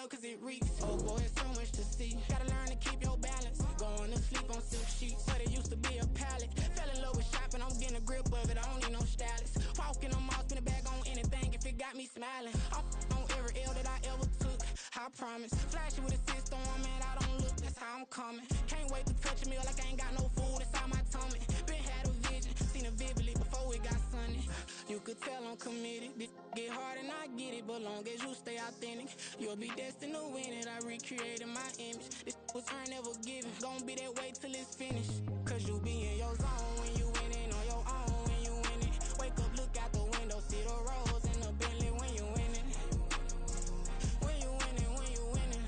smell cause it reeks. Oh boy, it's so much to see. Gotta learn to keep your balance. Going to sleep on silk sheets, but it used to be a pallet. Fell in love with shopping, I'm getting a grip of it, I don't need no stylist. Walking on mall, spin a bag on anything if it got me smiling. I'm on every L that I ever took, I promise. Flashy with a system, man, I don't look, that's how I'm coming. Can't wait to touch a meal like I ain't got no food inside my tummy. Been had a vision, seen it vividly before it got sunny. You could tell I'm committed, this get hard and I get it, but long as you stay authentic, you'll be destined to win it. I recreated my image, this was earned, never given. Gonna be that way till it's finished, cause you be in your zone when you winning on your own when you win it. Wake up, look out the window, see the rose in the Bentley when you winning. When you winning, when you winning.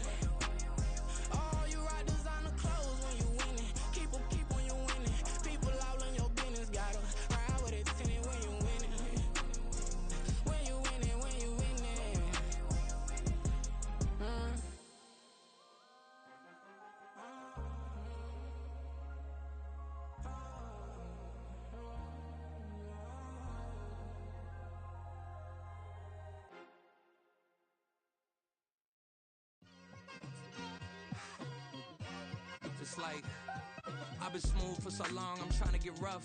Oh, you rock designer clothes when you winning. Keep when you winning. People all in your business, gotta ride with it tinted when you winning. When you winning, when you winning. It's like I've been smooth for so long, I'm trying to get rough.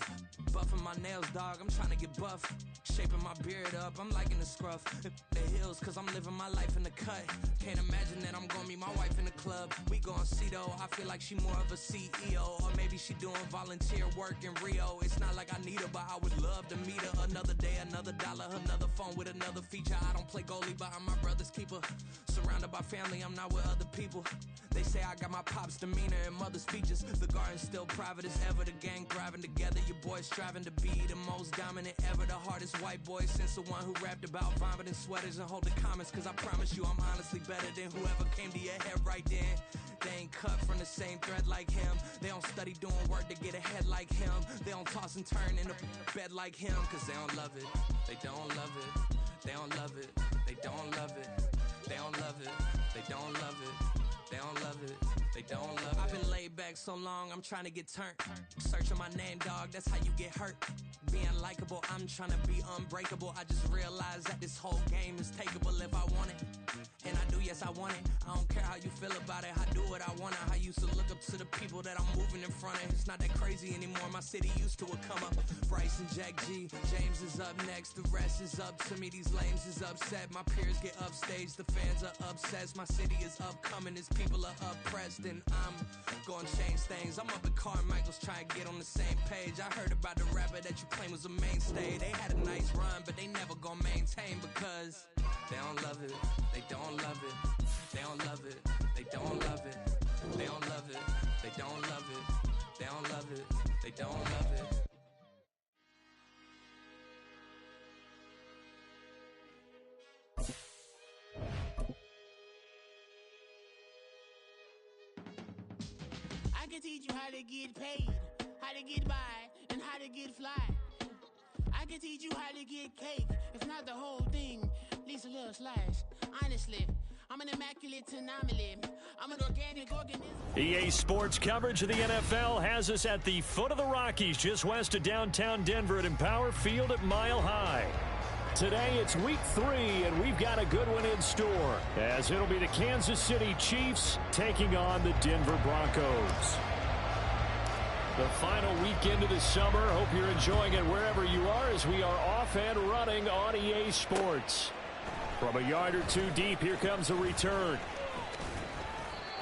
Buffing my nails, dog, I'm trying to get buff. Shaping my beard up, I'm liking the scruff. The hills, cause I'm living my life in the cut. Can't imagine that I'm gonna meet my wife in the club. We gon' see though, I feel like she more of a CEO. Or maybe she doing volunteer work in Rio. It's not like I need her, but I would love to meet her. Another day, another dollar, another phone with another feature. I don't play goalie, but I'm my brother's keeper. Surrounded by family, I'm not with other people. They say I got my pop's demeanor and mother's features. The garden's still private as ever. The gang thriving together. Your boys striving to be the most dominant ever. The hardest white boy since the one who rapped about vomiting sweaters and holding comments. Cause I promise you I'm honestly better than whoever came to your head right then. They ain't cut from the same thread like him. They don't study doing work to get ahead like him. They don't toss and turn in the bed like him. Cause they don't love it. They don't love it. They don't love it. They don't love it. They don't love it. They don't love it. They don't love it, they don't love it. I've been laid back so long, I'm trying to get turned. Searching my name, dog, that's how you get hurt. Being likable, I'm trying to be unbreakable. I just realized that this whole game is takeable if I want it. And I do, yes, I want it. I don't care how you feel about it, I do what I want. I used to look up to the people that I'm moving in front of. It's not that crazy anymore, my city used to come up. Bryce and Jack G, James is up next. The rest is up to me, these lames is upset. My peers get upstage, the fans are obsessed. My city is upcoming, its people are oppressed. And I'm gonna change things. I'm up at Carmichael's trying to get on the same page. I heard about the rapper that you claim was a mainstay. They had a nice run, but they never gonna maintain because they don't love it, they don't love it, they don't love it, they don't love it, they don't love it, they don't love it, they don't love it, they don't love it. I can teach you how to get paid, how to get by, and how to get fly. I can teach you how to get cake, if not the whole thing, at least a little slice. Honestly, I'm an immaculate anomaly. I'm an organic organism. EA Sports coverage of the NFL has us at the foot of the Rockies, just west of downtown Denver at Empower Field at Mile High. Today it's week 3, and we've got a good one in store, as it'll be the Kansas City Chiefs taking on the Denver Broncos. The final weekend of the summer. Hope you're enjoying it wherever you are, as we are off and running on EA Sports. From a yard or two deep, here comes a return.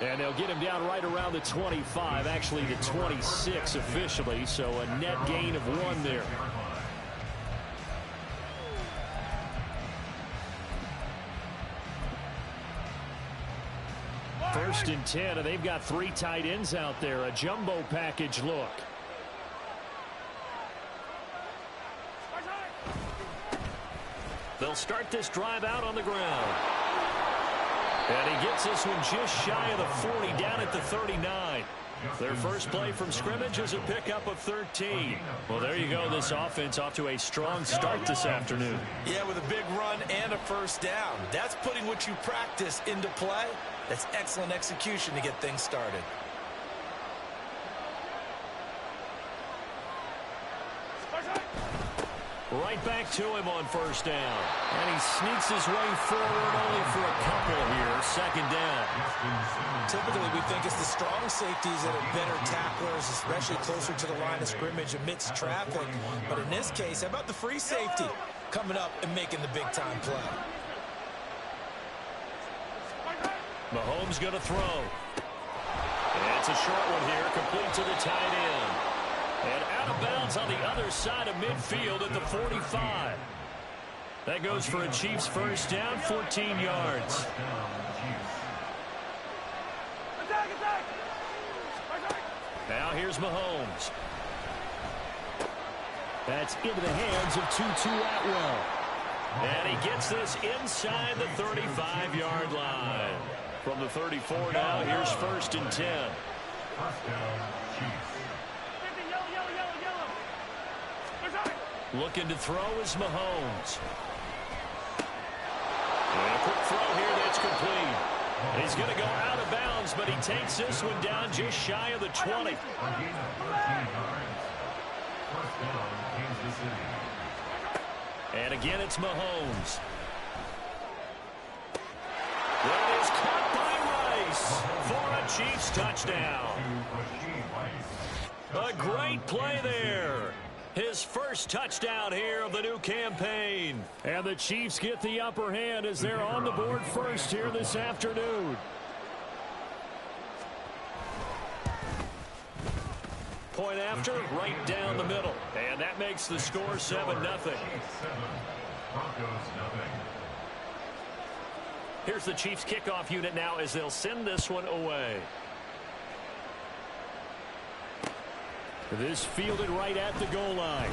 And they'll get him down right around the 25, actually the 26 officially, so a net gain of 1 there. First and 10, and they've got 3 tight ends out there. A jumbo package look. They'll start this drive out on the ground. And he gets this one just shy of the 40, down at the 39. Their first play from scrimmage is a pickup of 13. Well, there you go. This offense off to a strong start this afternoon. Yeah, with a big run and a first down. That's putting what you practice into play. That's excellent execution to get things started. Right back to him on first down. And he sneaks his way forward only for a couple here. Second down. Typically, we think it's the strong safeties that are better tacklers, especially closer to the line of scrimmage amidst traffic. But in this case, how about the free safety coming up and making the big-time play? Mahomes going to throw. And it's a short one here, complete to the tight end. And out of bounds on the other side of midfield at the 45. That goes for a Chiefs first down, 14 yards. Now here's Mahomes. That's into the hands of Tutu Atwell. And he gets this inside the 35-yard line. From the 34 now, here's first and 10. Looking to throw is Mahomes. And a quick throw here that's complete. He's going to go out of bounds, but he takes this one down just shy of the 20. And again, it's Mahomes. That is caught by Rice for a Chiefs touchdown. A great play there. His first touchdown here of the new campaign. And the Chiefs get the upper hand as they're on the board first here this afternoon. Point after, right down the middle. And that makes the score 7-0. Here's the Chiefs kickoff unit now as they'll send this one away. This fielded right at the goal line.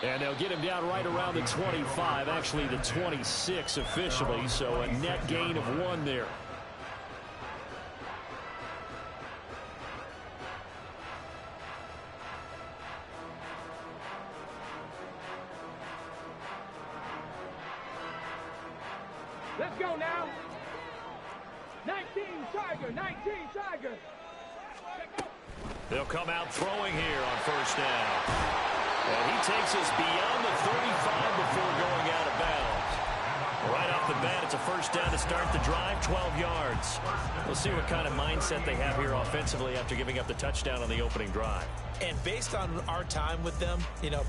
And they'll get him down right around the 25, actually the 26 officially, so a net gain of 1 there. Let's go now. 19 Tiger, 19 Tiger. They'll come out throwing here on first down. And he takes us beyond the 35 before going out of bounds. Right off the bat, it's a first down to start the drive, 12 yards. We'll see what kind of mindset they have here offensively after giving up the touchdown on the opening drive. And based on our time with them,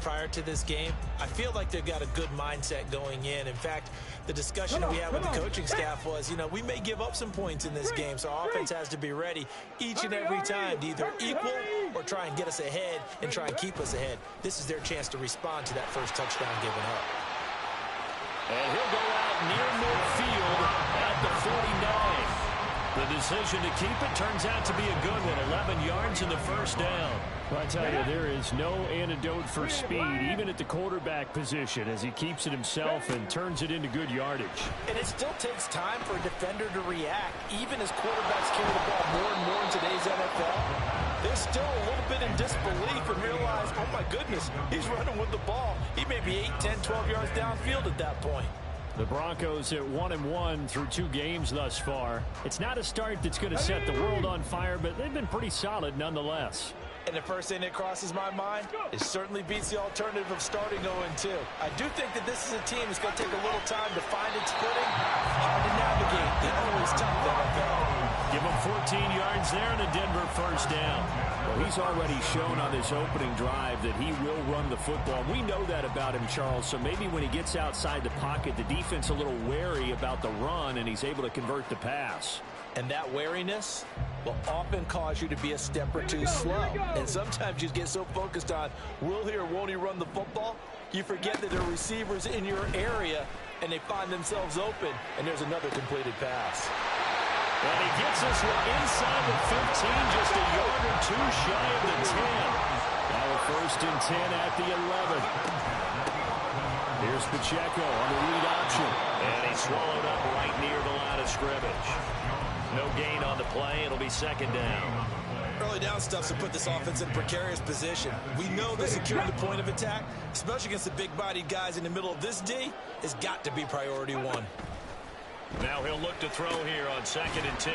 prior to this game, I feel like they've got a good mindset going in. In fact, the discussion that we had with the coaching staff was, we may give up some points in this game, so our offense has to be ready each and every time to either equal or try and get us ahead and try and keep us ahead. This is their chance to respond to that first touchdown given up. And he'll go out near midfield at the 49. The decision to keep it turns out to be a good one. 11 yards in the first down. Well, I tell you, there is no antidote for speed, even at the quarterback position, as he keeps it himself and turns it into good yardage. And it still takes time for a defender to react, even as quarterbacks carry the ball more and more in today's NFL. They're still a little bit in disbelief and realize, oh my goodness, he's running with the ball. He may be 8, 10, 12 yards downfield at that point. The Broncos at 1-1 through 2 games thus far. It's not a start that's going to set the world on fire, but they've been pretty solid nonetheless. And the first thing that crosses my mind, it certainly beats the alternative of starting 0-2. I do think that this is a team that's going to take a little time to find its footing. Hard to navigate. They're always tough, though. Give him 14 yards there and a Denver first down. Well, he's already shown on this opening drive that he will run the football. We know that about him, Charles, so maybe when he gets outside the pocket, the defense a little wary about the run, and he's able to convert the pass. And that wariness will often cause you to be a step or two slow. And sometimes you get so focused on, will he or won't he run the football, you forget that there are receivers in your area, and they find themselves open, and there's another completed pass. And he gets this one inside the 15, just a yard or 2 shy of the 10. Now a first and 10 at the 11. Here's Pacheco on the read option. And he's swallowed up right near the line of scrimmage. No gain on the play. It'll be second down. Early down stuffs will put this offense in a precarious position. We know that securing the point of attack, especially against the big-bodied guys in the middle of this D, has got to be priority 1. Now he'll look to throw here on second and 10.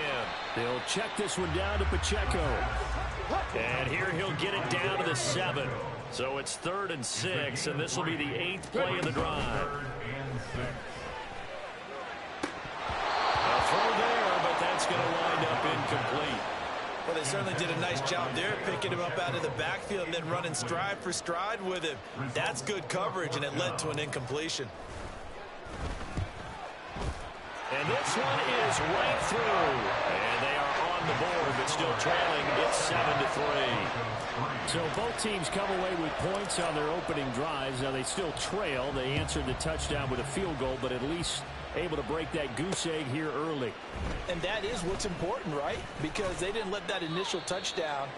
They'll check this one down to Pacheco. And here he'll get it down to the 7. So it's 3rd and 6, and this will be the 8th play of the drive. A throw there, but that's going to wind up incomplete. Well, they certainly did a nice job there, picking him up out of the backfield and then running stride for stride with him. That's good coverage, and it led to an incompletion. And this one is right through. And they are on the board, but still trailing. It's 7-3. So both teams come away with points on their opening drives. Now they still trail. They answered the touchdown with a field goal, but at least able to break that goose egg here early. And that is what's important, right? Because they didn't let that initial touchdown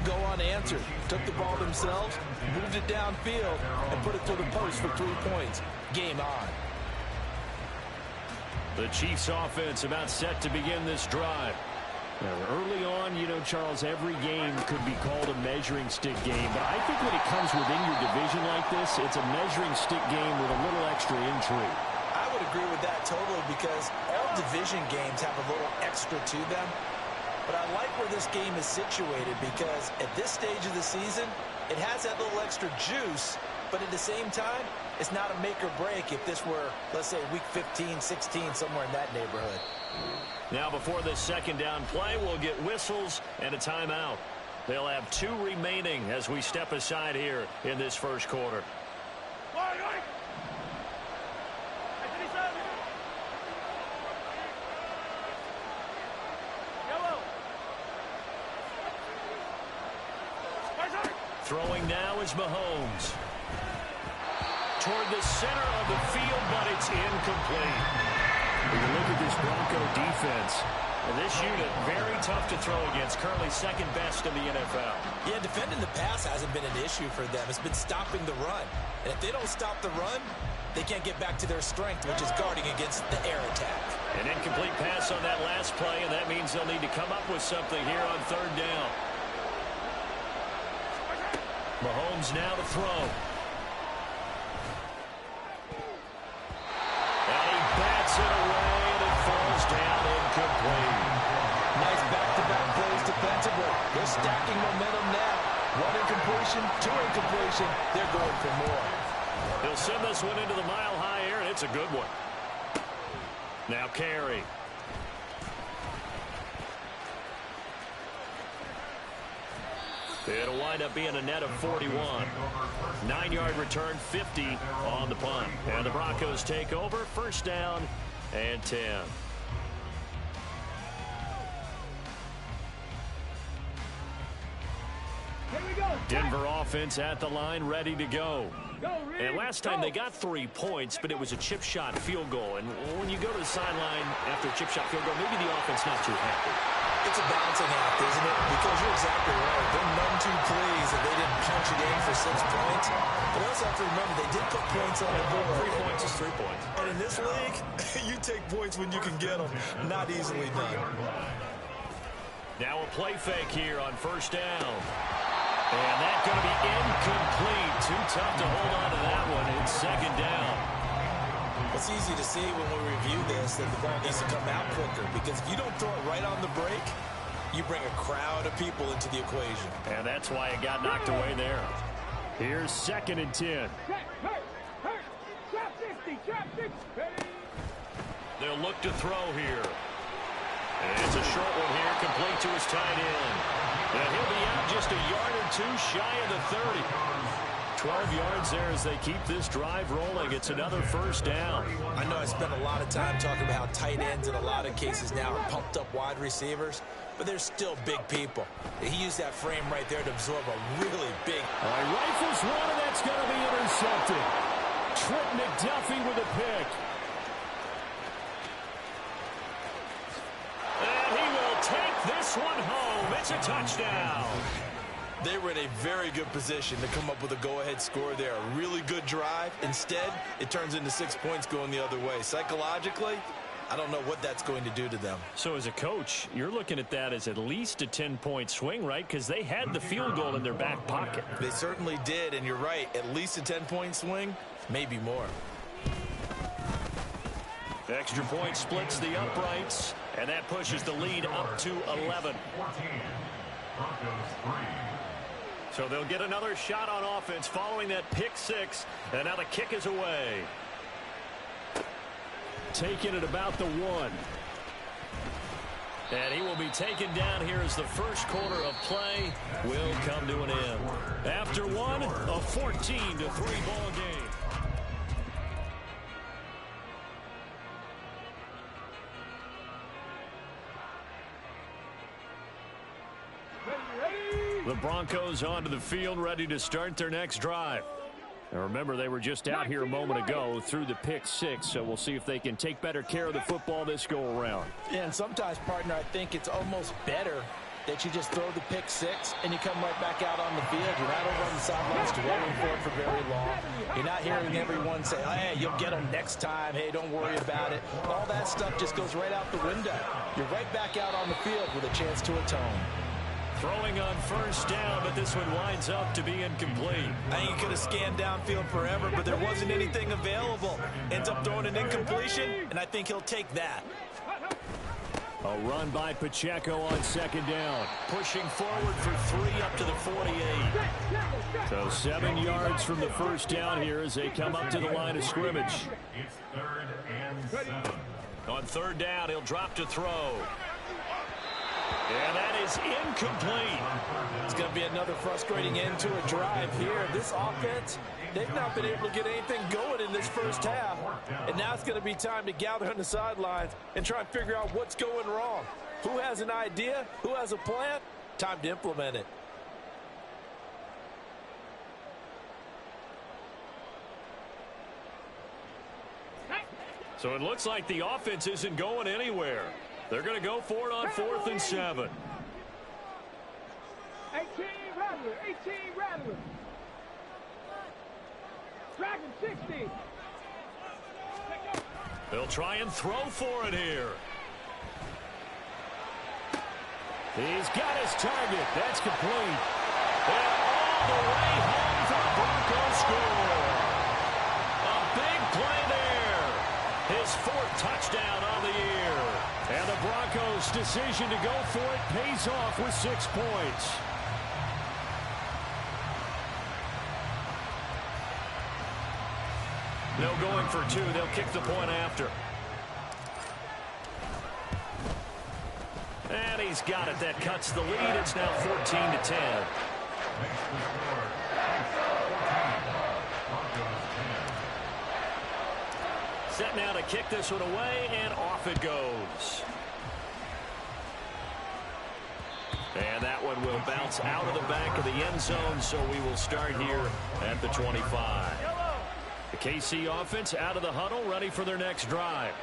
go unanswered. Took the ball themselves, moved it downfield, and put it to the post for 3 points. Game on. The Chiefs offense about set to begin this drive. Now, early on, you know, Charles, every game could be called a measuring stick game. But I think when it comes within your division like this, it's a measuring stick game with a little extra intrigue. I would agree with that totally because all division games have a little extra to them. But I like where this game is situated because at this stage of the season, it has that little extra juice. But at the same time, it's not a make or break if this were, let's say, week 15, 16, somewhere in that neighborhood. Now before this second down play, we'll get whistles and a timeout. They'll have 2 remaining as we step aside here in this first quarter. Throwing now is Mahomes. Toward the center of the field, but it's incomplete. We can look at this Bronco defense. And this unit, very tough to throw against. Currently second best in the NFL. Yeah, defending the pass hasn't been an issue for them. It's been stopping the run. And if they don't stop the run, they can't get back to their strength, which is guarding against the air attack. An incomplete pass on that last play, and that means they'll need to come up with something here on 3rd down. Mahomes now to throw. And he bats it away, and it falls down incomplete. Nice back-to-back plays defensively. They're stacking momentum now. 1 incompletion, 2 incompletion. They're going for more. He'll send this one into the mile-high air, and it's a good one. Now carry. It'll wind up being a net of 41. 9-yard return, 50 on the punt. And the Broncos take over, 1st down and 10. Denver offense at the line, ready to go. And last time they got 3 points, but it was a chip shot field goal. And when you go to the sideline after a chip shot field goal, maybe the offense not too happy. It's a balancing act, isn't it? Because you're exactly right. They're none too pleased that they didn't punch it in for 6 points. But also have to remember, they did put points on the board. 3 points is 3 points. And in this league, you take points when you can get them. Not easily done. Now a play fake here on 1st down. And that's going to be incomplete. Too tough to hold on to that one. It's 2nd down. It's easy to see when we review this that the ball needs to come out quicker because if you don't throw it right on the break, you bring a crowd of people into the equation. And that's why it got knocked away there. Here's 2nd and 10. They'll look to throw here. And it's a short one here, complete to his tight end. And he'll be out just a yard or 2 shy of the 30. 12 yards there as they keep this drive rolling. It's another 1st down. I know I spent a lot of time talking about how tight ends in a lot of cases now are pumped up wide receivers, but they're still big people. He used that frame right there to absorb a really big. Rifles one, and that's going to be intercepted. Trent McDuffie with a pick. And he will take this one home. It's a touchdown. They were in a very good position to come up with a go-ahead score there. A really good drive. Instead, it turns into 6 points going the other way. Psychologically, I don't know what that's going to do to them. So as a coach, you're looking at that as at least a 10-point swing, right? Because they had the field goal in their back pocket. They certainly did, and you're right. At least a 10-point swing, maybe more. Extra point splits the uprights, and that pushes the lead up to 11. So they'll get another shot on offense following that pick six. And now the kick is away. Taking it about the 1. And he will be taken down here as the first quarter of play will come to an end. After one, a 14-3 ball game. The Broncos onto the field, ready to start their next drive. Now remember, they were just out here a moment ago through the pick six, so we'll see if they can take better care of the football this go-around. Yeah, and sometimes, partner, I think it's almost better that you just throw the pick six and you come right back out on the field. You're not over on the sidelines dwelling for it for very long. You're not hearing everyone say, hey, you'll get them next time. Hey, don't worry about it. All that stuff just goes right out the window. You're right back out on the field with a chance to atone. Throwing on first down, but this one winds up to be incomplete. I think he could have scanned downfield forever, but there wasn't anything available. Ends up throwing an incompletion, and I think he'll take that. A run by Pacheco on second down. Pushing forward for 3 up to the 48. So 7 yards from the first down here as they come up to the line of scrimmage. It's 3rd and 7. On third down, he'll drop to throw. And that is incomplete. It's going to be another frustrating end to a drive here. This offense, they've not been able to get anything going in this first half. And now it's going to be time to gather on the sidelines and try and figure out what's going wrong. Who has an idea? Who has a plan? Time to implement it. So it looks like the offense isn't going anywhere. They're going to go for it on 4th and 7. 18 Rattler, 18 Rattler. Dragon 60. They'll try and throw for it here. He's got his target. That's complete. And all the way home for the Broncos score. A big play there. His 4th touchdown on the year. And the Broncos' decision to go for it pays off with 6 points. No going for 2. They'll kick the point after. And he's got it. That cuts the lead. It's now 14-10. Set now to kick this one away, and off it goes. And that one will bounce out of the back of the end zone, so we will start here at the 25. The KC offense out of the huddle, ready for their next drive.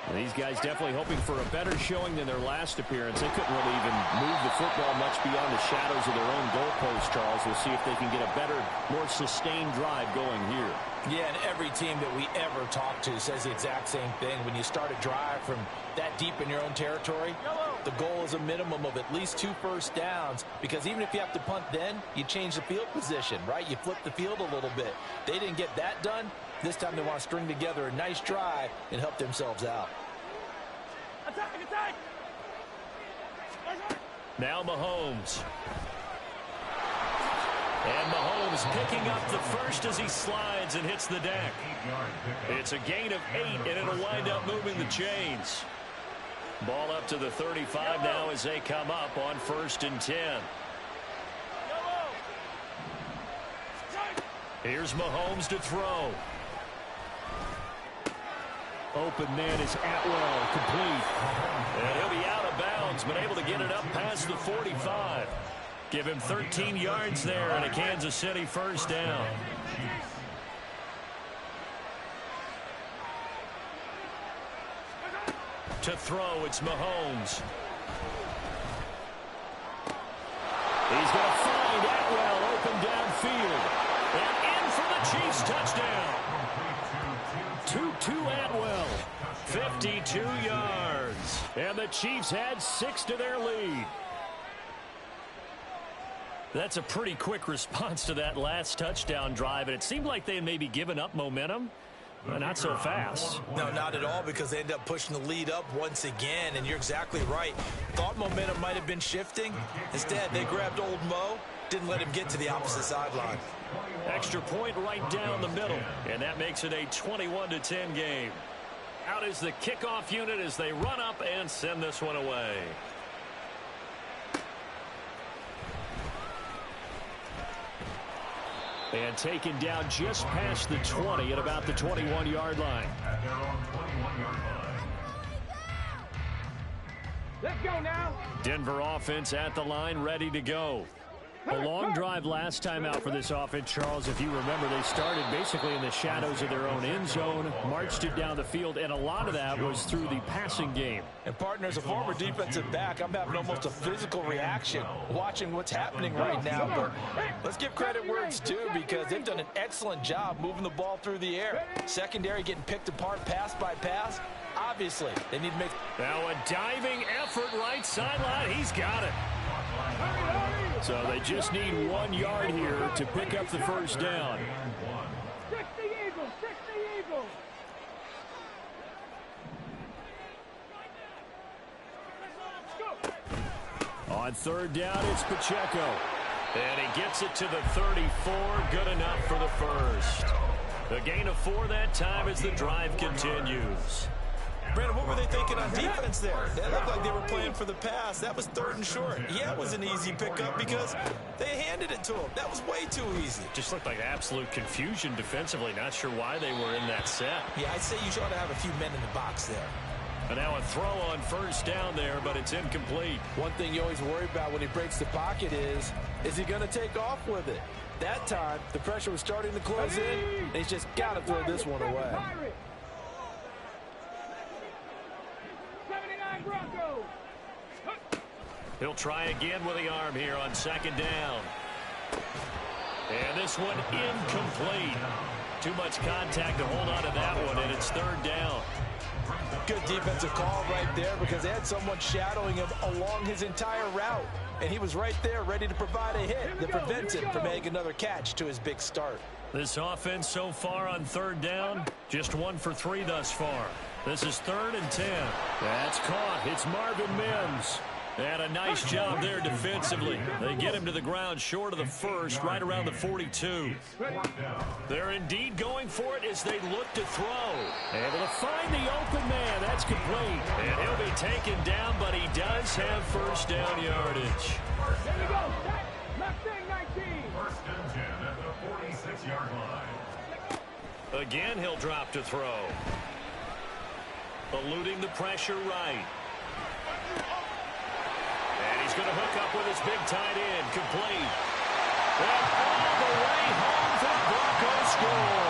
And these guys definitely hoping for a better showing than their last appearance. They couldn't really even move the football much beyond the shadows of their own goalpost, Charles. We'll see if they can get a better, more sustained drive going here. Yeah, and every team that we ever talk to says the exact same thing. When you start a drive from that deep in your own territory, the goal is a minimum of at least 2 first downs, because even if you have to punt then, you change the field position, right? You flip the field a little bit. They didn't get that done. This time they want to string together a nice drive and help themselves out. Attack, attack. Now Mahomes. And Mahomes picking up the first as he slides and hits the deck. It's a gain of 8, and it'll wind up moving the chains. Ball up to the 35 now as they come up on 1st and 10. Here's Mahomes to throw. Open man is Atwell, complete. And he'll be out of bounds, but able to get it up past the 45. Give him 13 yards there and a Kansas City first down. To throw, it's Mahomes. He's going to find Atwell open downfield. And in for the Chiefs touchdown. 2-2 Atwell. 52 yards. And the Chiefs had 6 to their lead. That's a pretty quick response to that last touchdown drive, and it seemed like they had maybe given up momentum. Not so fast. No, not at all, because they end up pushing the lead up once again, and you're exactly right. Thought momentum might have been shifting. Instead, they grabbed old Mo, didn't let him get to the opposite sideline. Extra point right down the middle, and that makes it a 21-10 game. Out is the kickoff unit as they run up and send this one away. And taken down just past the 20 at about the 21-yard line. At their own 21-yard line. Let's go now. Denver offense at the line, ready to go. A long drive last time out for this offense, Charles. If you remember, they started basically in the shadows of their own end zone, marched it down the field, and a lot of that was through the passing game. And, partner, as a former defensive back, I'm having almost a physical reaction watching what's happening right now. But let's give credit where it's due, because they've done an excellent job moving the ball through the air. Secondary getting picked apart pass by pass. Obviously, they need to make... Now a diving effort right sideline. He's got it. So they just need 1 yard here to pick up the first down. 60 Eagles, 60 Eagles. On third down, it's Pacheco. And he gets it to the 34. Good enough for the first. A gain of 4 that time as the drive continues. Brandon, what were they thinking on defense there? They looked like they were playing for the pass. That was 3rd and short. Yeah, it was an easy pickup because they handed it to him. That was way too easy. Just looked like absolute confusion defensively. Not sure why they were in that set. Yeah, I'd say you ought to have a few men in the box there. And now a throw on first down there, but it's incomplete. One thing you always worry about when he breaks the pocket is he going to take off with it? That time, the pressure was starting to close in, and he's just got to throw this one away. He'll try again with the arm here on second down. And this one incomplete. Too much contact to hold on to that one, and it's 3rd down. Good defensive call right there, because they had someone shadowing him along his entire route. And he was right there ready to provide a hit that prevents him from making another catch to his big start. This offense so far on 3rd down, just 1 for 3 thus far. This is 3rd and 10. That's caught. It's Marvin Mims. And a nice job there defensively. They get him to the ground short of the first, right around the 42. They're indeed going for it as they look to throw. Able to find the open man. That's complete. And he'll be taken down, but he does have first down yardage. There you go. Mustang 19. 1st and 10 at the 46-yard line. Again, he'll drop to throw. Eluding the pressure right. And he's going to hook up with his big tight end. Complete. And all the way home for the Broncos score.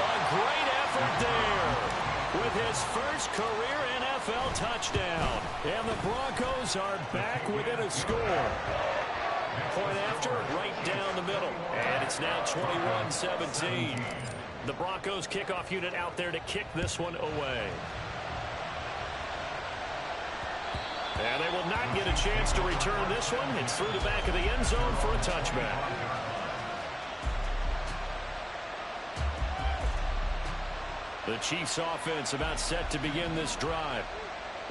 A great effort there with his first career NFL touchdown. And the Broncos are back within a score. Point after, right down the middle. And it's now 21-17. The Broncos kickoff unit out there to kick this one away. And they will not get a chance to return this one. It's through the back of the end zone for a touchback. The Chiefs offense about set to begin this drive.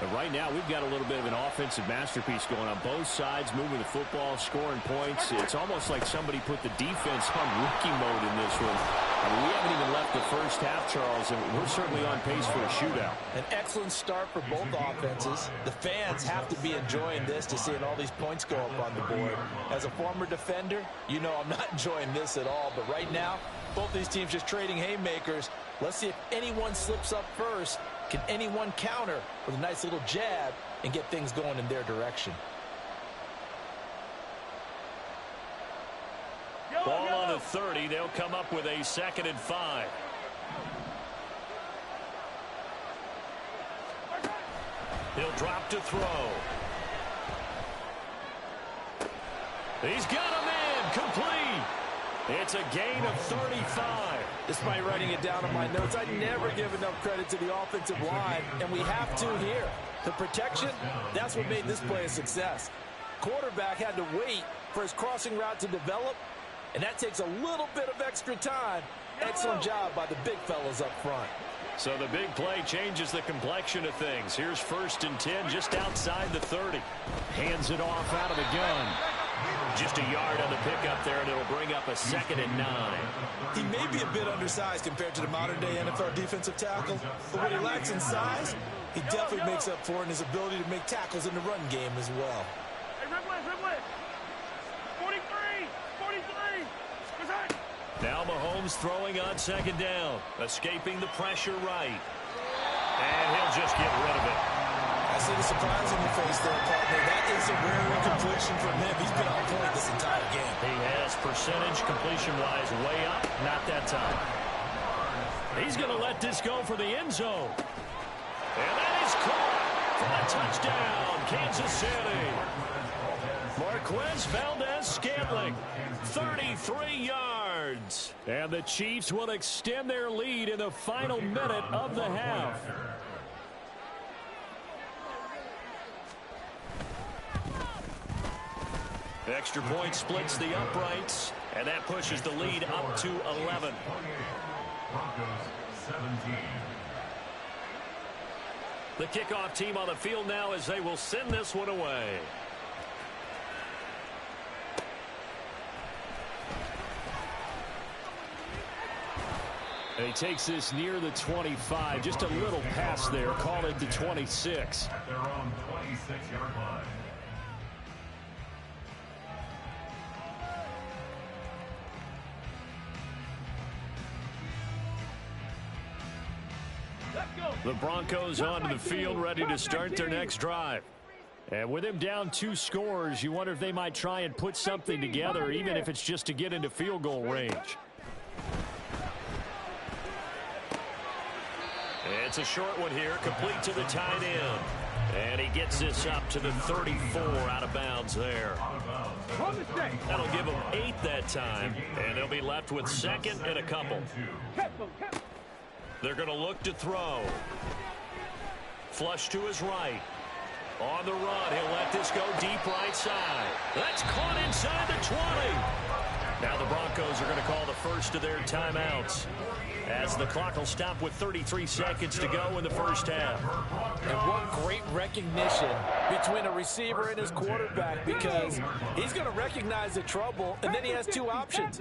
And right now, we've got a little bit of an offensive masterpiece going on both sides, moving the football, scoring points. It's almost like somebody put the defense on rookie mode in this one. I mean, we haven't even left the first half, Charles, and we're certainly on pace for a shootout. An excellent start for both offenses. The fans have to be enjoying this to seeing all these points go up on the board. As a former defender, you know I'm not enjoying this at all. But right now, both these teams just trading haymakers. Let's see if anyone slips up first. Can anyone counter with a nice little jab and get things going in their direction? Ball on the 30. They'll come up with a 2nd and 5. He'll drop to throw. He's got a man. Complete. It's a gain of 35. Despite writing it down on my notes, I never give enough credit to the offensive line, and we have to here. The protection, that's what made this play a success. Quarterback had to wait for his crossing route to develop, and that takes a little bit of extra time, Excellent job by the big fellas up front. So the big play changes the complexion of things. Here's 1st and 10 just outside the 30. Hands it off out of the gun. Just a yard on the pickup there, and it'll bring up a 2nd and 9. He may be a bit undersized compared to the modern-day NFL defensive tackle, but what he lacks in size, he definitely makes up for in his ability to make tackles in the run game as well. Hey, Ripley. 43. Now Mahomes throwing on 2nd down, escaping the pressure right. And he'll just get rid of it. I see the surprise on your face there, partner. That is a rare incompletion from him. He's been on point this entire game. He has percentage completion-wise way up. Not that time. He's going to let this go for the end zone. And that is caught for a touchdown, Kansas City. Marquez Valdez-Scantling, 33 yards. And the Chiefs will extend their lead in the final minute of the half. Extra point splits the uprights, and that pushes the lead up to 11. Broncos 17. The kickoff team on the field now as they will send this one away. And he takes this near the 25. Just a little pass there. Call it the 26. At their own 26-yard line. The Broncos onto the field, ready to start their next drive. And with him down 2 scores, you wonder if they might try and put something together, even if it's just to get into field goal range. It's a short one here, complete to the tight end. And he gets this up to the 34, out of bounds there. That'll give them 8 that time, and they'll be left with 2nd and a couple. They're going to look to throw. Flush to his right. On the run, he'll let this go deep right side. That's caught inside the 20. Now the Broncos are going to call the first of their timeouts, as the clock will stop with 33 seconds to go in the first half. And what great recognition between a receiver and his quarterback, because he's going to recognize the trouble, and then he has 2 options.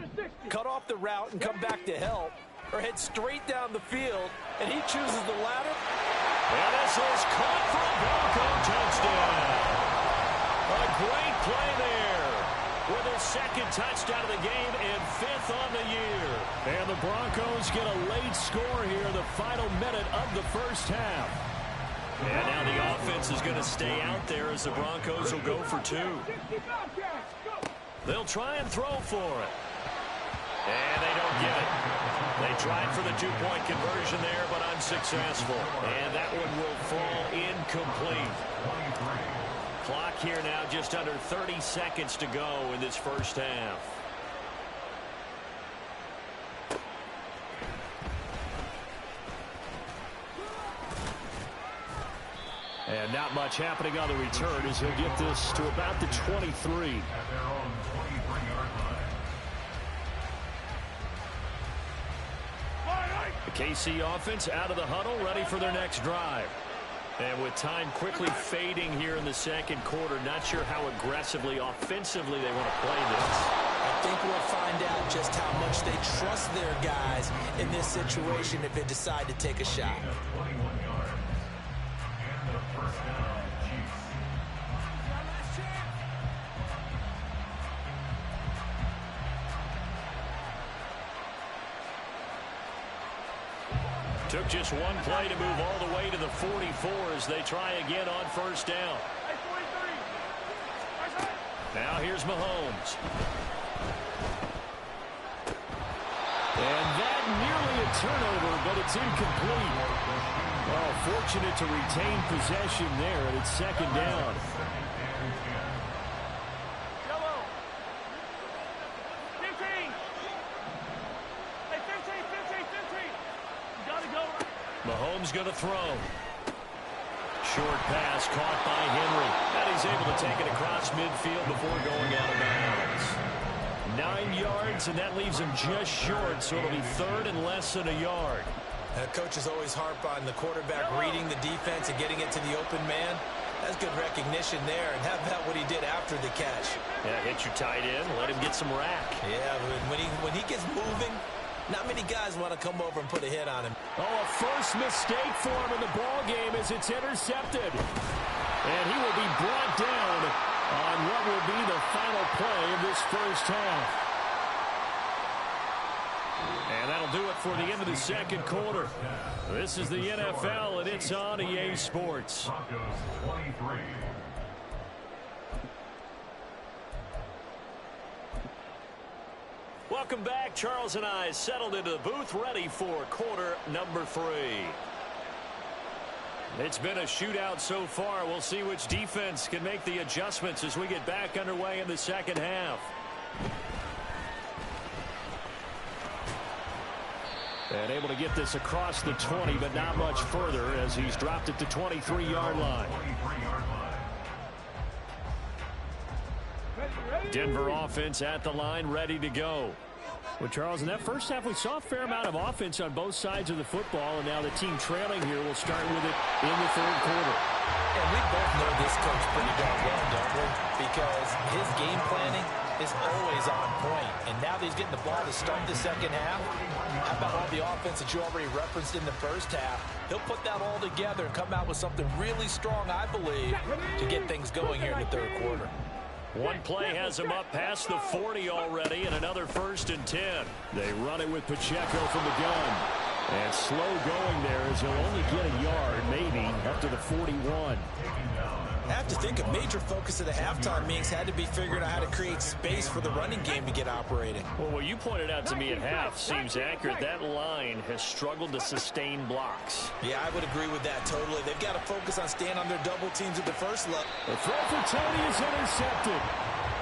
Cut off the route and come back to help, or head straight down the field, and he chooses the latter. And this is caught for a Bronco touchdown. A great play there with his 2nd touchdown of the game and 5th on the year. And the Broncos get a late score here in the final minute of the first half. And now the offense is going to stay out there as the Broncos will go for 2. They'll try and throw for it. And they don't get it. They tried for the 2-point conversion there, but unsuccessful. And that one will fall incomplete. Clock here now just under 30 seconds to go in this first half. And not much happening on the return as he'll get this to about the 23. At their own 23-yard line. The KC offense out of the huddle, ready for their next drive. And with time quickly fading here in the second quarter, not sure how aggressively, offensively they want to play this. I think we'll find out just how much they trust their guys in this situation if they decide to take a shot. 21 yards. And the first down, Chiefs. Took just one play to move all the way to the 44 as they try again on first down. Now here's Mahomes. And that nearly a turnover, but it's incomplete. Well, fortunate to retain possession there, and it's 2nd down. Mahomes going to throw. Short pass caught by Henry. And he's able to take it across midfield before going out of bounds. 9 yards, and that leaves him just short, so it'll be 3rd and less than a yard. Coaches always harp on the quarterback reading the defense and getting it to the open man. That's good recognition there, and how about what he did after the catch? Yeah, hit your tight end, let him get some rack. Yeah, when he gets moving, not many guys want to come over and put a hit on him. Oh, a first mistake for him in the ball game as it's intercepted. And he will be brought down on what will be the final play of this first half. And that'll do it for the end of the second quarter. This is the NFL, and it's on EA Sports. Welcome back. Charles and I settled into the booth, ready for quarter number 3. It's been a shootout so far. We'll see which defense can make the adjustments as we get back underway in the second half. And able to get this across the 20, but not much further as he's dropped it to 23-yard line. Denver offense at the line, ready to go. Well, Charles, in that first half, we saw a fair amount of offense on both sides of the football, and now the team trailing here will start with it in the third quarter. And we both know this coach pretty darn well, don't we? Because his game planning is always on point. And now that he's getting the ball to start the second half, how about all the offense that you already referenced in the first half? He'll put that all together and come out with something really strong, I believe, to get things going here in the third quarter. One play has him up past the 40 already, and another 1st and 10. They run it with Pacheco from the gun. And slow going there as he'll only get a yard, maybe, up to the 41. I have to think a major focus of the halftime meetings had to be figuring out how to create space for the running game to get operating. Well, what you pointed out to me at half seems accurate. That line has struggled to sustain blocks. Yeah, I would agree with that totally. They've got to focus on staying on their double teams at the first level. The throw for Tony is intercepted.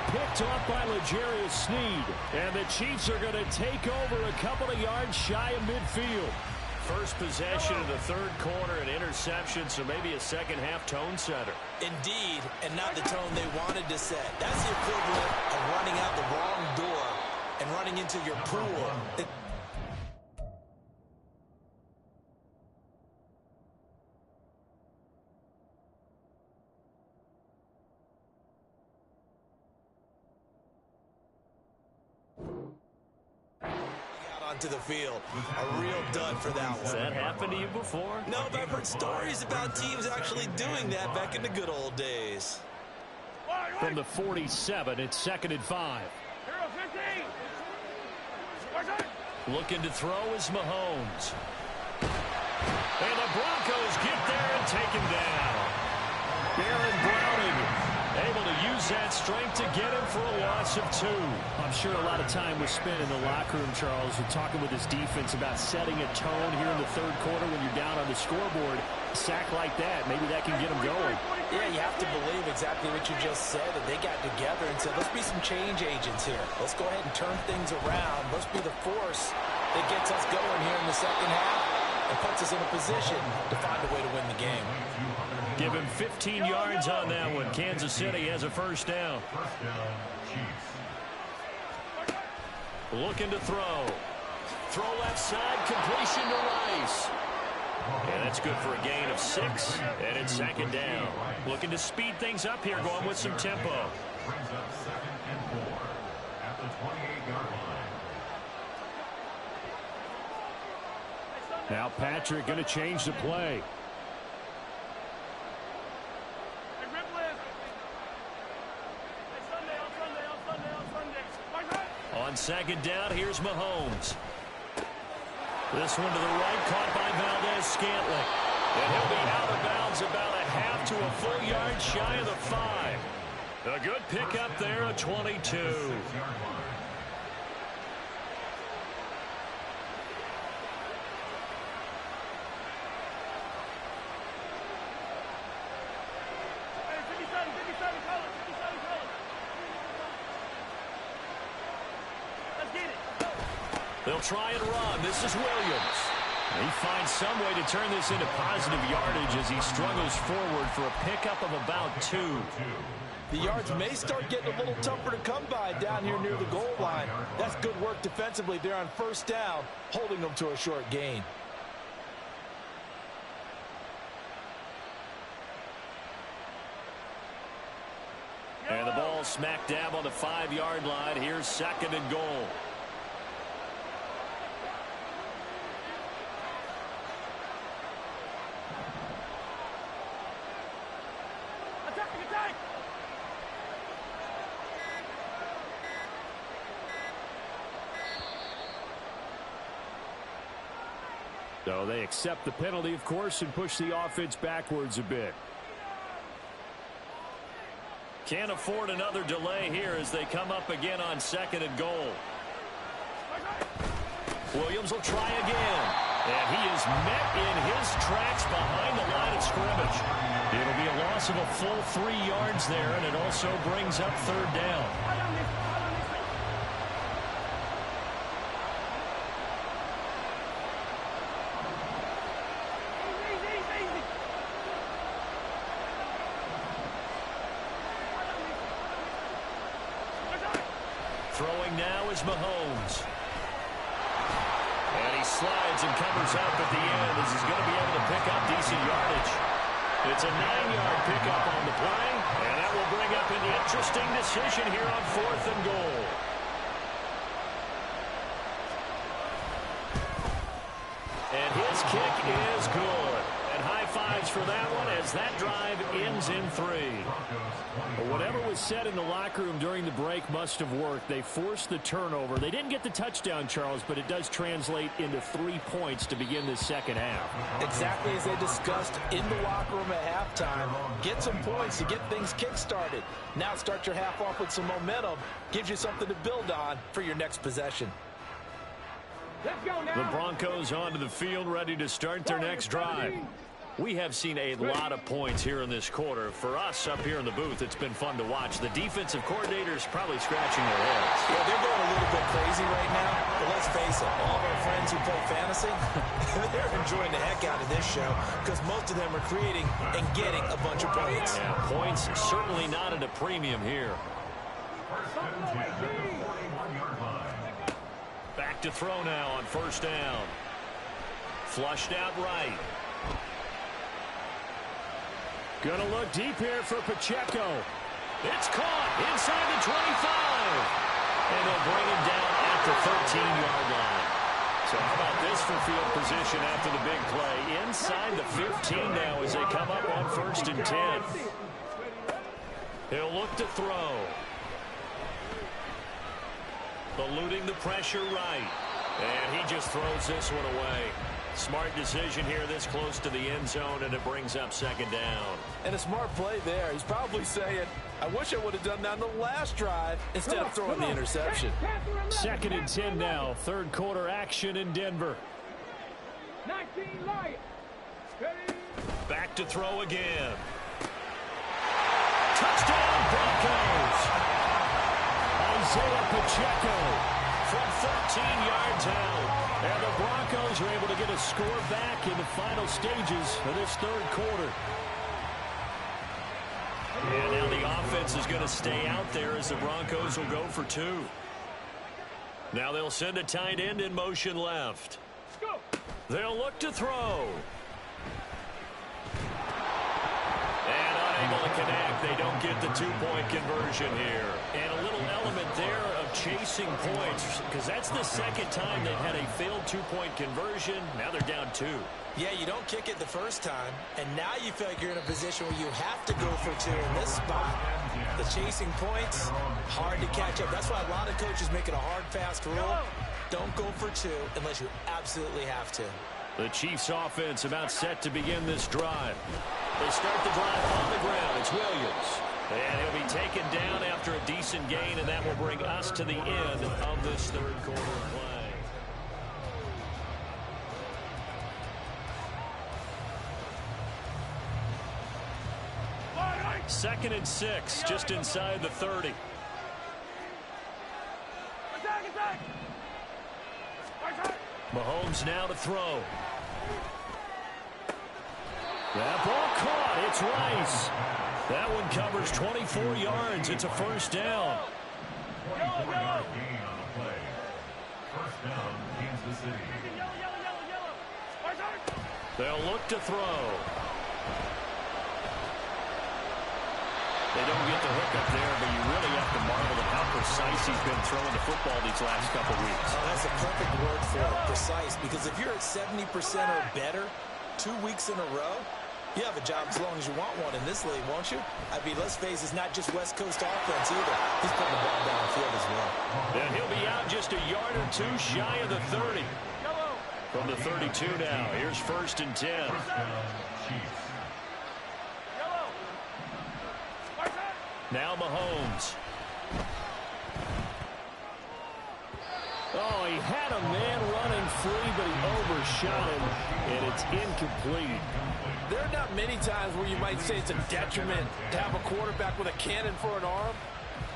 Picked off by L'Jarius Sneed. And the Chiefs are going to take over a couple of yards shy of midfield. First possession of the third quarter, an interception, so maybe a second-half tone setter. Indeed, and not the tone they wanted to set. That's the equivalent of running out the wrong door and running into your pool. To the field. A real dud for that one. Has that happened to you before? No, but I've heard stories about teams actually doing that back in the good old days. From the 47, it's 2nd and 5. Looking to throw is Mahomes. And the Broncos get there and take him down. Aaron Browning able to use that strength to get him for a loss of 2. I'm sure a lot of time was spent in the locker room, Charles, with talking with his defense about setting a tone here in the third quarter when you're down on the scoreboard. A sack like that, maybe that can get him going. Yeah, you have to believe exactly what you just said, that they got together and said, let's be some change agents here. Let's go ahead and turn things around. Let's be the force that gets us going here in the second half and puts us in a position to find a way to win the game. Give him 15 yards on that one. Kansas City has a first down. Looking to throw. Throw left side, completion to Rice. And that's good for a gain of 6, and it's 2nd down. Looking to speed things up here, going with some tempo. Brings up 2nd and 4 at the 28-yard line. Now Patrick going to change the play. On 2nd down, here's Mahomes. This one to the right, caught by Valdez-Scantling. And he'll be out of bounds about a half to a full yard shy of the 5. A good pickup there, a 22. They'll try and run. This is Williams. He finds some way to turn this into positive yardage as he struggles forward for a pickup of about 2. The yards may start getting a little tougher to come by down here near the goal line. That's good work defensively there on first down, holding them to a short gain. And the ball smack dab on the 5-yard line. Here's 2nd and goal. So they accept the penalty, of course, and push the offense backwards a bit. Can't afford another delay here as they come up again on 2nd and goal. Williams will try again. And he is met in his tracks behind the line of scrimmage. It'll be a loss of a full 3 yards there, and it also brings up 3rd down. Throwing now is Mahomes. And he slides and covers up at the end as he's going to be able to pick up decent yardage. It's a 9-yard pickup on the play, and that will bring up an interesting decision here on 4th and goal. And his kick is good. And high fives for that one as that drive ends in 3. But whatever was said in the locker room during the break must have worked. They forced the turnover. They didn't get the touchdown, Charles, but it does translate into 3 points to begin this second half. Exactly as they discussed in the locker room at halftime. Get some points to get things kick-started. Now start your half off with some momentum. Gives you something to build on for your next possession. Let's go now. The Broncos onto the field, ready to start their next drive. We have seen a lot of points here in this quarter. For us up here in the booth, it's been fun to watch. The defensive coordinators probably scratching their heads. Yeah, they're going a little bit crazy right now. But let's face it, all of our friends who play fantasy, they're enjoying the heck out of this show because most of them are creating and getting a bunch of points. Yeah, points certainly not at a premium here. Back to throw now on 1st down. Flushed out right. Gonna look deep here for Pacheco. It's caught inside the 25. And they'll bring him down at the 13-yard line. So how about this for field position after the big play? Inside the 15 now as they come up on 1st and 10. He'll look to throw. Eluding the pressure right. And he just throws this one away. Smart decision here this close to the end zone, and it brings up 2nd down. And a smart play there. He's probably saying, I wish I would have done that on the last drive instead of throwing the interception. 2nd and 10 now. 3rd quarter action in Denver. 19 Lions. Back to throw again. Touchdown Broncos. Isaiah Pacheco from 13 yards out. And the Broncos are able to get a score back in the final stages of this 3rd quarter. And now the offense is going to stay out there as the Broncos will go for 2. Now they'll send a tight end in motion left. They'll look to throw. And unable to connect. They don't get the 2-point conversion here. And a little element there of chasing points because that's the 2nd time they've had a failed 2-point conversion. Now they're down 2. Yeah, you don't kick it the first time, and now you feel like you're in a position where you have to go for 2 in this spot. The chasing points, hard to catch up. That's why a lot of coaches make it a hard, fast rule. Don't go for 2 unless you absolutely have to. The Chiefs offense about set to begin this drive. They start the drive on the ground. It's Williams. And he'll be taken down after a decent gain, and that will bring us to the end of this 3rd quarter play. Second and 6, just inside the 30. Mahomes now to throw. That ball caught. It's Rice. That one covers 24 yards. It's a first down. 24-yard gain on the play. First down, Kansas City. They'll look to throw. They don't get the hook up there, but you really have to marvel at how precise he's been throwing the football these last couple weeks. Oh, that's a perfect word for it, precise, because if you're at 70% or better 2 weeks in a row, you have a job as long as you want one in this league, won't you? I mean, let's face it, it's not just West Coast offense either. He's putting the ball downfield as well. And he'll be out just a yard or two shy of the 30. From the 32 now, here's 1st and 10. First down, Chiefs. Now Mahomes. Oh, he had a man running free, but he overshot him, and it's incomplete. There are not many times where you might say it's a detriment to have a quarterback with a cannon for an arm,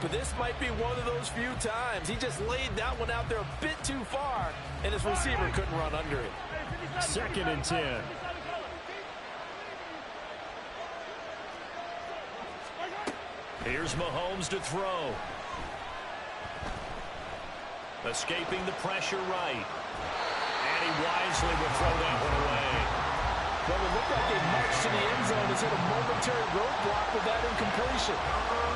but this might be one of those few times. He just laid that one out there a bit too far, and his receiver couldn't run under it. 2nd and 10. Here's Mahomes to throw. Escaping the pressure right. And he wisely will throw that one away. Well, it looked like they marched to the end zone as hit a momentary roadblock with that incompletion.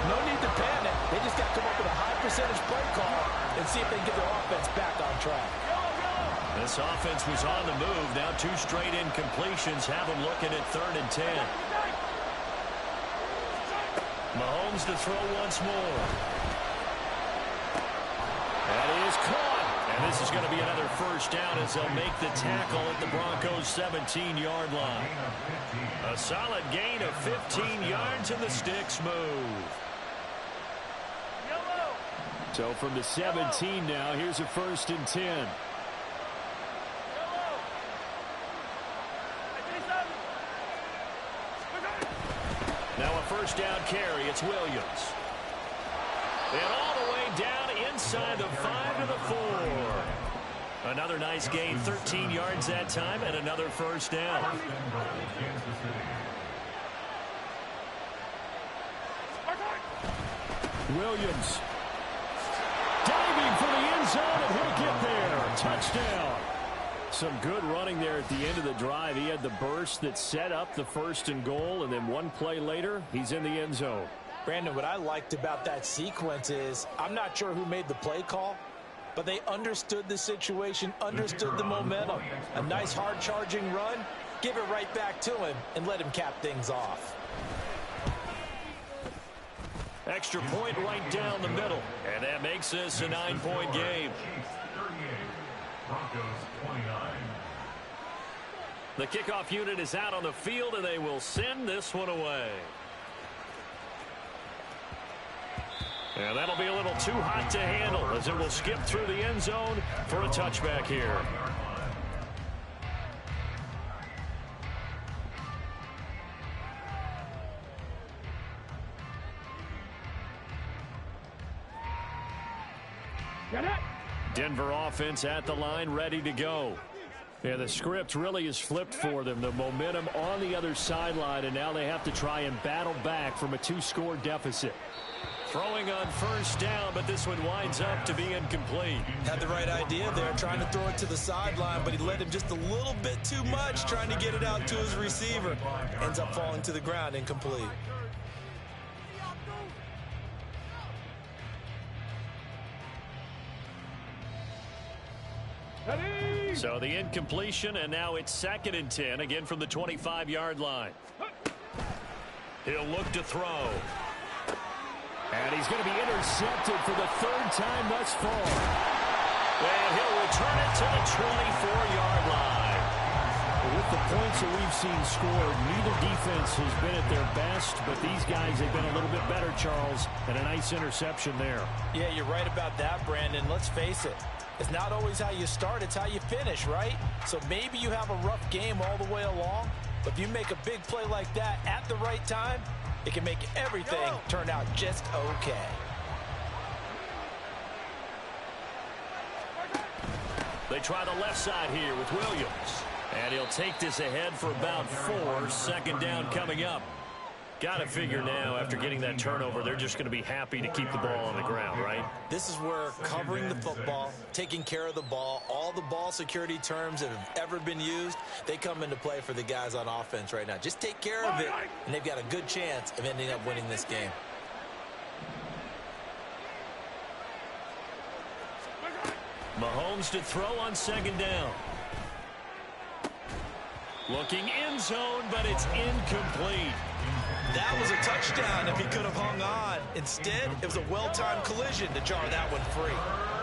No need to panic. They just got to come up with a high percentage play call and see if they can get their offense back on track. This offense was on the move. Now 2 straight incompletions have them looking at 3rd and 10. Mahomes to throw once more. That is caught. And this is going to be another first down as they'll make the tackle at the Broncos' 17-yard line. A solid gain of 15 yards and the sticks move. So from the 17 now, here's a 1st and 10. Now a first down carry. It's Williams. And all the way down inside the 5 to the 4. Another nice gain. 13 yards that time and another first down. Williams. Diving for the end zone, and he'll get there. Touchdown. Some good running there at the end of the drive. He had the burst that set up the 1st and goal, and then one play later, he's in the end zone. Brandon, what I liked about that sequence is I'm not sure who made the play call, but they understood the situation, understood the momentum. A nice hard-charging run, give it right back to him, and let him cap things off. Extra point right down the middle, and that makes this a 9-point game. Broncos 29. The kickoff unit is out on the field, and they will send this one away. And that'll be a little too hot to handle as it will skip through the end zone for a touchback here. Denver offense at the line, ready to go. And the script really is flipped for them. The momentum on the other sideline, and now they have to try and battle back from a 2-score deficit. Throwing on first down, but this one winds up to be incomplete. Had the right idea there, trying to throw it to the sideline, but he led him just a little bit too much, trying to get it out to his receiver. Ends up falling to the ground, incomplete. So the incompletion, and now it's 2nd and 10, again from the 25-yard line. He'll look to throw. And he's going to be intercepted for the 3rd time thus far. And he'll return it to the 24-yard line. With the points that we've seen scored, neither defense has been at their best, but these guys have been a little bit better, Charles, and a nice interception there. Yeah, you're right about that, Brandon. Let's face it. It's not always how you start, it's how you finish, right? So maybe you have a rough game all the way along, but if you make a big play like that at the right time, it can make everything turn out just okay. They try the left side here with Williams. And he'll take this ahead for about 4. Second down coming up. Got to figure now, after getting that turnover, they're just going to be happy to keep the ball on the ground, right? This is where covering the football, taking care of the ball, all the ball security terms that have ever been used, they come into play for the guys on offense right now. Just take care of it, and they've got a good chance of ending up winning this game. Mahomes to throw on second down. Looking end zone, but it's incomplete. That was a touchdown if he could have hung on. Instead, it was a well-timed collision to jar that one free.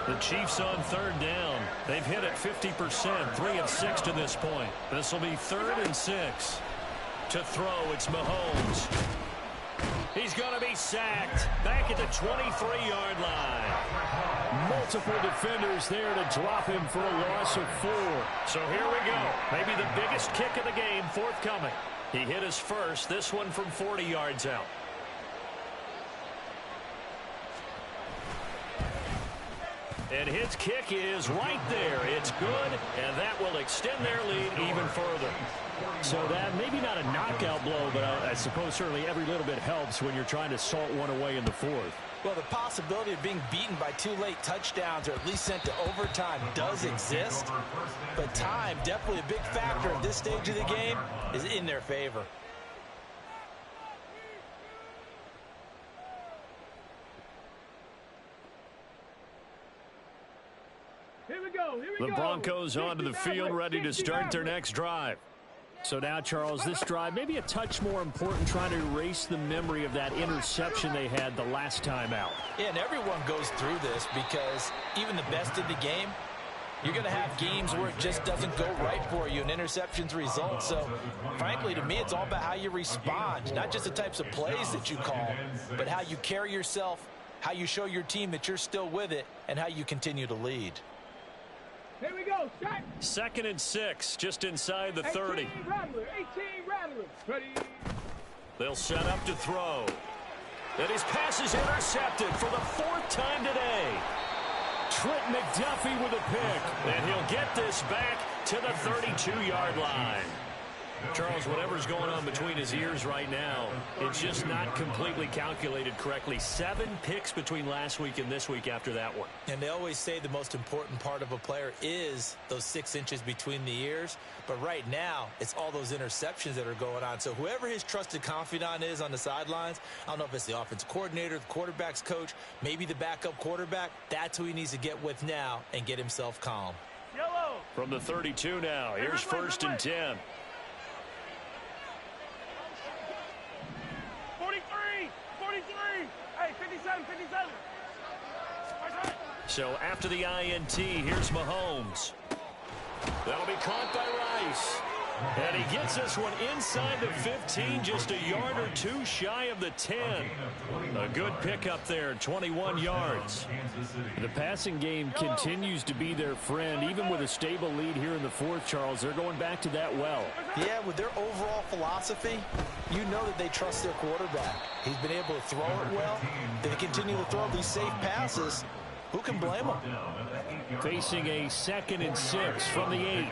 The Chiefs on third down. They've hit it 50%, 3 of 6 to this point. This will be 3rd and 6. To throw, it's Mahomes. He's going to be sacked back at the 23-yard line. Multiple defenders there to drop him for a loss of 4. So here we go. Maybe the biggest kick of the game forthcoming. He hit his first, this one from 40 yards out. And his kick is right there. It's good, and that will extend their lead even further. So that maybe not a knockout blow, but I suppose certainly every little bit helps when you're trying to salt one away in the 4th. Well, the possibility of being beaten by 2 late touchdowns or at least sent to overtime does exist. But time, definitely a big factor at this stage of the game, is in their favor. Here we go. The Broncos onto the field, ready to start their next drive. So now, Charles, this drive maybe a touch more important, trying to erase the memory of that interception they had the last time out. Yeah, and everyone goes through this because even the best in the game, you're going to have games where it just doesn't go right for you and interceptions result. So, frankly, to me, it's all about how you respond, not just the types of plays that you call, but how you carry yourself, how you show your team that you're still with it, and how you continue to lead. Here we go. Set. 2nd and 6, just inside the 30. 18 Rattler. Ready. They'll set up to throw. And his pass is intercepted for the 4th time today. Trent McDuffie with a pick. And he'll get this back to the 32-yard line. Charles, whatever's going on between his ears right now, it's just not completely calculated correctly. 7 picks between last week and this week after that one. And they always say the most important part of a player is those 6 inches between the ears. But right now, it's all those interceptions that are going on. So whoever his trusted confidant is on the sidelines, I don't know if it's the offensive coordinator, the quarterback's coach, maybe the backup quarterback, that's who he needs to get with now and get himself calm. Yellow. From the 32 now, here's 1st and 10. 43. Hey, 57. So after the INT, here's Mahomes. That'll be caught by Rice. And he gets this one inside the 15, just a yard or 2 shy of the 10. A good pickup there, 21 yards. The passing game continues to be their friend. Even with a stable lead here in the 4th, Charles, they're going back to that well. Yeah, with their overall philosophy, you know that they trust their quarterback. He's been able to throw it well. They continue to throw these safe passes. Who can blame them? Facing a 2nd and 6 from the 8.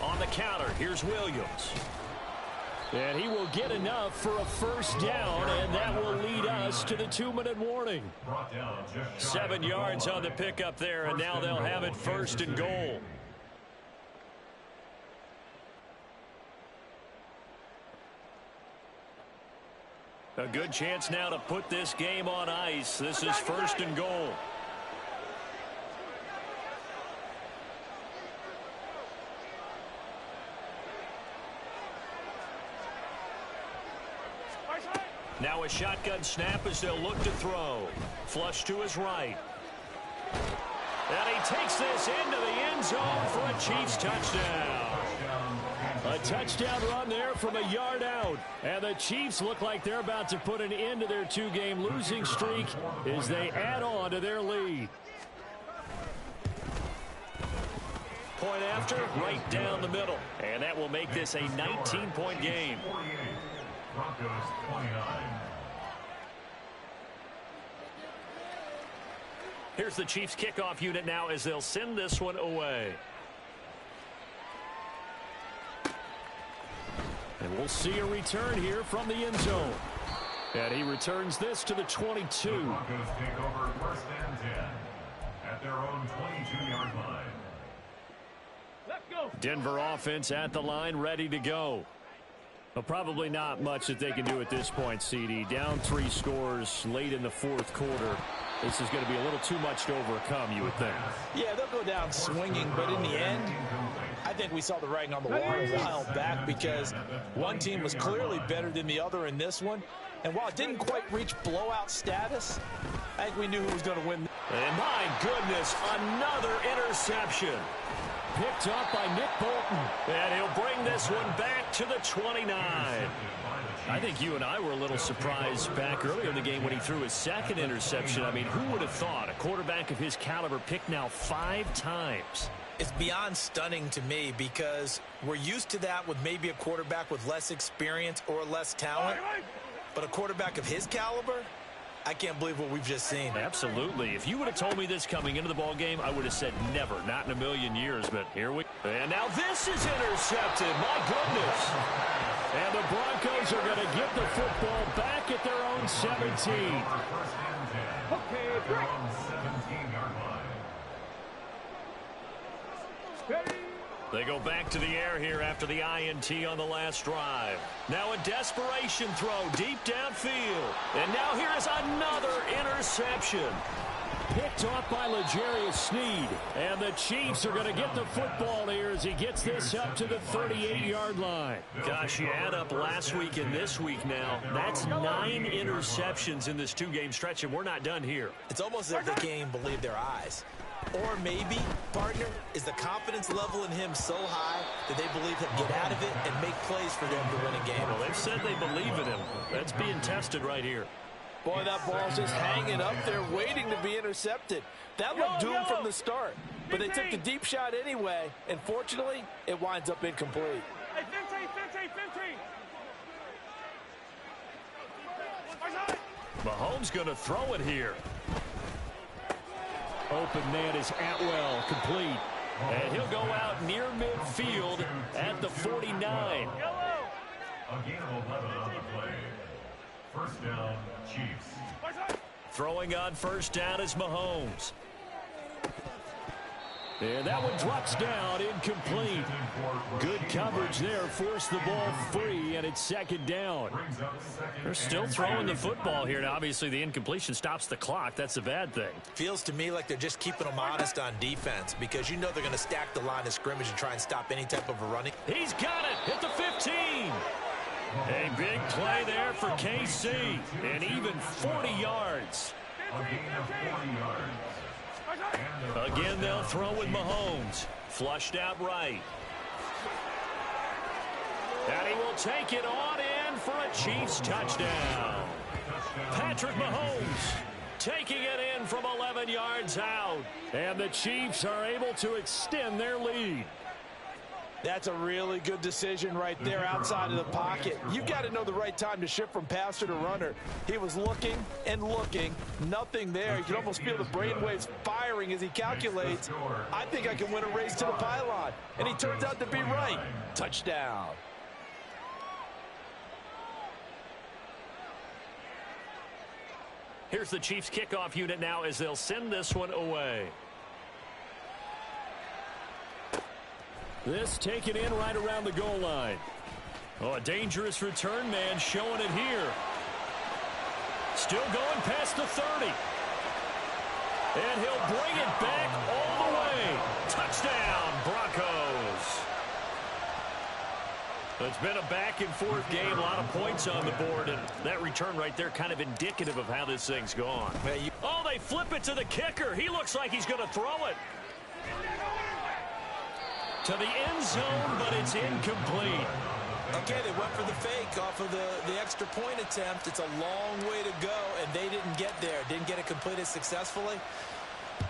On the counter, here's Williams. And he will get enough for a 1st down, and that will lead us to the 2-minute warning. 7 yards on the pickup there, and now they'll have it 1st and goal. A good chance now to put this game on ice. This is 1st and goal. Now a shotgun snap as they'll look to throw. Flush to his right. And he takes this into the end zone for a Chiefs touchdown. A touchdown run there from a yard out. And the Chiefs look like they're about to put an end to their 2-game losing streak as they add on to their lead. Point after, right down the middle. And that will make this a 19-point game. Broncos 29. Here's the Chiefs kickoff unit now as they'll send this one away. And we'll see a return here from the end zone. And he returns this to the 22. The Broncos take over 1st and 10 at their own 22-yard line. Let's go. Denver offense at the line, ready to go. Well, probably not much that they can do at this point, CD. Down 3 scores late in the 4th quarter. This is going to be a little too much to overcome, you would think. Yeah, they'll go down swinging, but in the end, I think we saw the writing on the wall a while back because one team was clearly better than the other in this one. And while it didn't quite reach blowout status, I think we knew who was going to win. And my goodness, another interception. Picked up by Nick Bolton. And he'll bring this one back to the 29. I think you and I were a little surprised back earlier in the game when he threw his 2nd interception. I mean, who would have thought a quarterback of his caliber picked now 5 times? It's beyond stunning to me because we're used to that with maybe a quarterback with less experience or less talent. But a quarterback of his caliber, I can't believe what we've just seen. Absolutely. If you would have told me this coming into the ball game, I would have said never, not in a million years. But here we go. And now this is intercepted. My goodness. And the Broncos are going to get the football back at their own 17. Okay, break. 17-yard line. Ready. They go back to the air here after the INT on the last drive. Now a desperation throw deep downfield. And now here is another interception. Picked off by L'Jarius Sneed. And the Chiefs are going to get the football here as he gets this up to the 38-yard line. Gosh, you add up last week and this week now. That's 9 interceptions in this 2-game stretch, and we're not done here. It's almost as if they can't even believe their eyes. Or maybe, partner, is the confidence level in him so high that they believe he'll get out of it and make plays for them to win a game. Well, they've said they believe in him. That's being tested right here. Boy, that ball's just hanging up there waiting to be intercepted. That looked doomed from the start. But they took the deep shot anyway, and fortunately, it winds up incomplete. Hey, 15. Mahomes going to throw it here. Open man is Atwell, complete. And he'll go out near midfield at the 49. A gain of 11 on the play. 1st down, Chiefs. Throwing on 1st down is Mahomes. And that one drops down, incomplete. Good coverage there, forced the ball free, and it's 2nd down. They're still throwing the football here. Now, obviously, the incompletion stops the clock. That's a bad thing. Feels to me like they're just keeping them honest on defense because you know they're going to stack the line of scrimmage and try and stop any type of a running. He's got it at the 15. A big play there for KC, and even 40 yards. A gain of 40 yards. Again, they'll throw with Mahomes. Flushed out right. And he will take it on in for a Chiefs touchdown. Patrick Mahomes taking it in from 11 yards out. And the Chiefs are able to extend their lead. That's a really good decision right there outside of the pocket. You've got to know the right time to shift from passer to runner. He was looking and looking, nothing there. You can almost feel the brainwaves firing as he calculates, I think I can win a race to the pylon. And he turns out to be right. Touchdown. Here's the Chiefs kickoff unit now as they'll send this one away. This taken in right around the goal line. Oh, a dangerous return man showing it here. Still going past the 30. And he'll bring it back all the way. Touchdown, Broncos. It's been a back-and-forth game, a lot of points on the board, and that return right there kind of indicative of how this thing's gone. Oh, they flip it to the kicker. He looks like he's going to throw it to the end zone, but it's incomplete. Okay, they went for the fake off of the extra point attempt. It's a long way to go, and they didn't get there. Didn't get it completed successfully.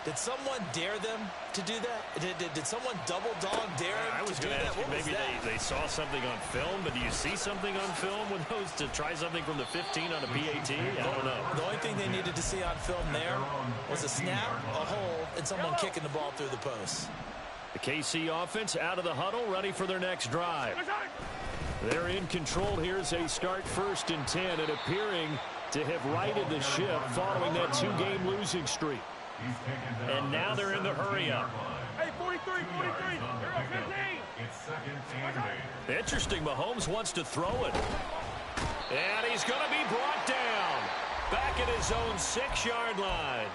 Did someone dare them to do that? Did someone double dog dare them? I was going to ask you, maybe they saw something on film, but do you see something on film with those to try something from the 15 on a PAT? I don't know. The only thing they needed to see on film there was a snap, a hold, and someone kicking the ball through the post. The KC offense out of the huddle, ready for their next drive. They're in control here as they start 1st and 10 and appearing to have righted the ship following that 2-game losing streak. And now they're in the hurry-up. Hey, 43. It's 2nd and 8. Interesting, Mahomes wants to throw it. And he's going to be brought down. Back at his own 6-yard line.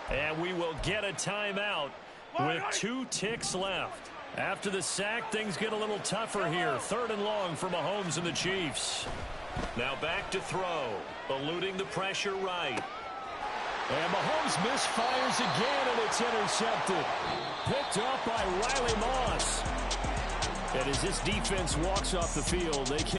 And we will get a timeout with 2 ticks left. After the sack, things get a little tougher here. 3rd and long for Mahomes and the Chiefs. Now back to throw. Eluding the pressure right. And Mahomes misfires again, and it's intercepted. Picked up by Riley Moss. And as this defense walks off the field, they can